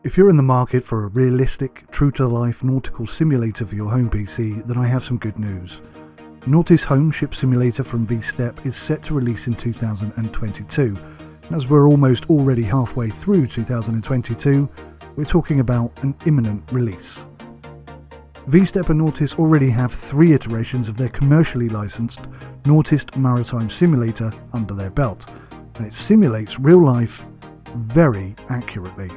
If you're in the market for a realistic, true-to-life nautical simulator for your home PC, then I have some good news. NAUTIS Home Ship Simulator from VSTEP is set to release in 2022. And as we're almost already halfway through 2022, we're talking about an imminent release. VSTEP and NAUTIS already have 3 iterations of their commercially licensed NAUTIS Maritime Simulator under their belt, and it simulates real life very accurately.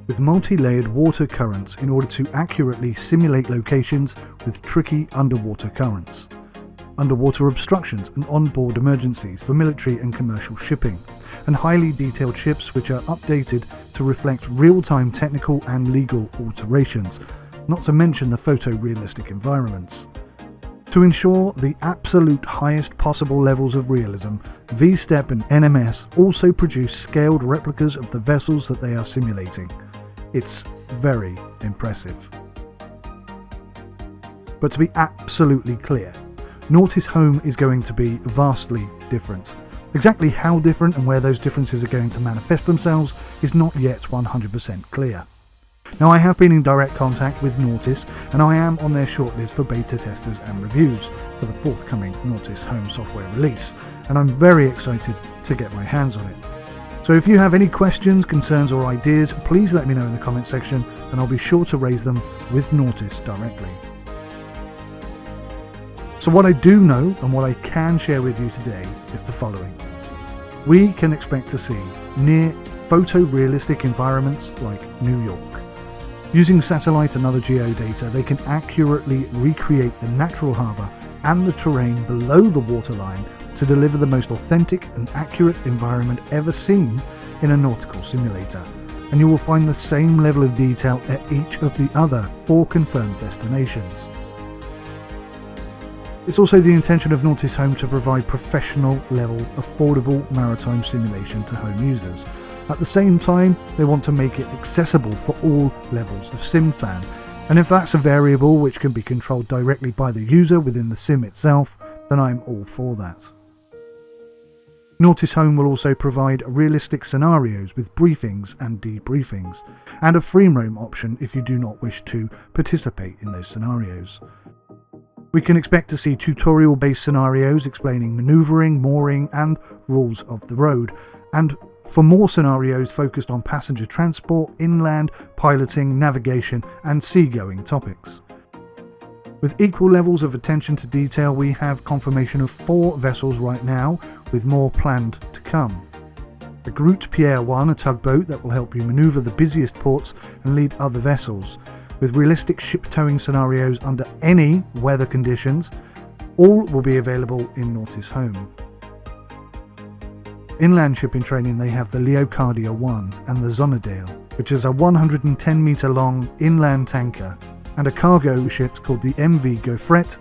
With multi-layered water currents in order to accurately simulate locations with tricky underwater currents, underwater obstructions and onboard emergencies for military and commercial shipping, and highly detailed ships which are updated to reflect real-time technical and legal alterations, not to mention the photorealistic environments. To ensure the absolute highest possible levels of realism, VSTEP and NMS also produce scaled replicas of the vessels that they are simulating. It's very impressive. But to be absolutely clear, NAUTIS Home is going to be vastly different. Exactly how different and where those differences are going to manifest themselves is not yet 100% clear. Now, I have been in direct contact with NAUTIS, and I am on their shortlist for beta testers and reviews for the forthcoming NAUTIS Home software release, and I'm very excited to get my hands on it. So if you have any questions, concerns or ideas, please let me know in the comment section, and I'll be sure to raise them with NAUTIS directly. So what I do know and what I can share with you today is the following. We can expect to see near photorealistic environments like New York. Using satellite and other geodata, they can accurately recreate the natural harbour and the terrain below the waterline to deliver the most authentic and accurate environment ever seen in a nautical simulator. And you will find the same level of detail at each of the other 4 confirmed destinations. It's also the intention of NAUTIS Home to provide professional level, affordable maritime simulation to home users. At the same time, they want to make it accessible for all levels of sim fan, and if that's a variable which can be controlled directly by the user within the sim itself, then I'm all for that. NAUTIS Home will also provide realistic scenarios with briefings and debriefings, and a free roam option if you do not wish to participate in those scenarios. We can expect to see tutorial-based scenarios explaining manoeuvring, mooring and rules of the road, and for more scenarios focused on passenger transport, inland, piloting, navigation and seagoing topics. With equal levels of attention to detail, we have confirmation of 4 vessels right now, with more planned to come. The 𝐒𝐤𝐕𝐈, a tugboat that will help you manoeuvre the busiest ports and lead other vessels, with realistic ship towing scenarios under any weather conditions. All will be available in NAUTIS Home. Inland shipping training, they have the 𝐒𝐤𝐕𝐈 and the 𝐒𝐿𝐵𝐺𝐵, which is a 110 metre long inland tanker, and a cargo ship called the 𝗦𝘂𝗂𝗃.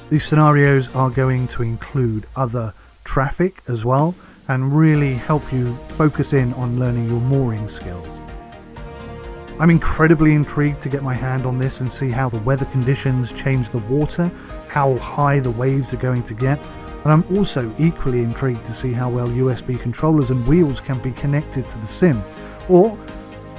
These scenarios are going to include other traffic as well, and really help you focus in on learning your mooring skills. I'm incredibly intrigued to get my hand on this and see how the weather conditions change the water, how high the waves are going to get, and I'm also equally intrigued to see how well USB controllers and wheels can be connected to the sim, or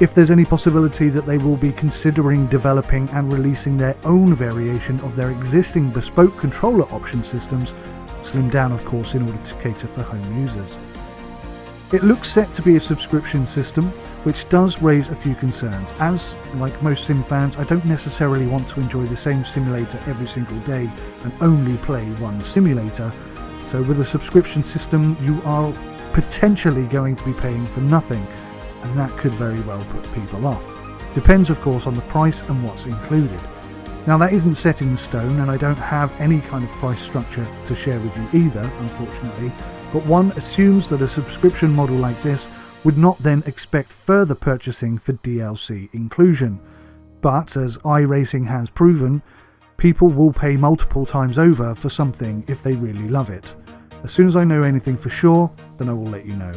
if there's any possibility that they will be considering developing and releasing their own variation of their existing bespoke controller option systems, slimmed down of course in order to cater for home users. It looks set to be a subscription system, which does raise a few concerns, as, like most sim fans, I don't necessarily want to enjoy the same simulator every single day and only play one simulator, so with a subscription system you are potentially going to be paying for nothing, and that could very well put people off. Depends of course on the price and what's included. Now that isn't set in stone, and I don't have any kind of price structure to share with you either, unfortunately, but one assumes that a subscription model like this would not then expect further purchasing for DLC inclusion. But as iRacing has proven, people will pay multiple times over for something if they really love it. As soon as I know anything for sure, then I will let you know.